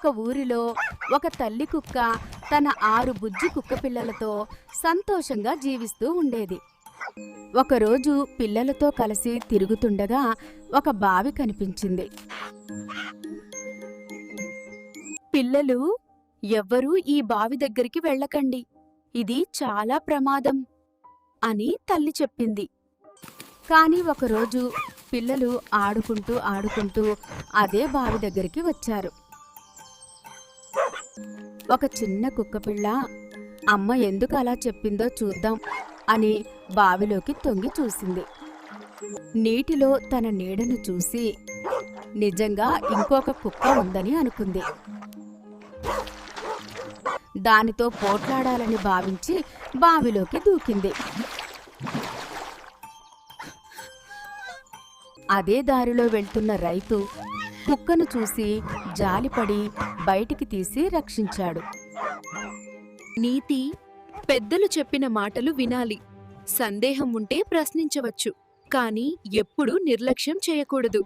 ఒక ఊరిలో ఒక తల్లి కుక్క తన 6 బుజ్జి కుక్క పిల్లలతో సంతోషంగా జీవిస్తూ ఉండేది. ఒకరోజు పిల్లలతో కలిసి తిరుగుతుండగా ఒక బావి కనిపించింది. పిల్లలు, ఎవ్వరూ ఈ బావి దగ్గరికి వెళ్ళకండి, ఇది చాలా ప్రమాదం అని తల్లి చెప్పింది. కాని ఒకరోజు పిల్లలు ఆడుకుంటూ అదే బావి దగ్గరికి వచ్చారు. ఒక చిన్న కుక్కపిల్ల అమ్మ ఎందుకు అలా చెప్పిందో చూద్దాం అని బావిలోకి తొంగి చూసింది. నీటిలో తన నీడను చూసి నిజంగా ఇంకొక కుక్క ఉందని అనుకుంది. దానితో పోట్లాడాలని భావించి బావిలోకి దూకింది. అదే దారిలో వెళ్తున్న రైతు కుక్కను చూసి జాలిపడి బయటికి తీసి రక్షించాడు. నీతి: పెద్దలు చెప్పిన మాటలు వినాలి. సందేహం ఉంటే ప్రశ్నించవచ్చు, కానీ ఎప్పుడూ నిర్లక్ష్యం చేయకూడదు.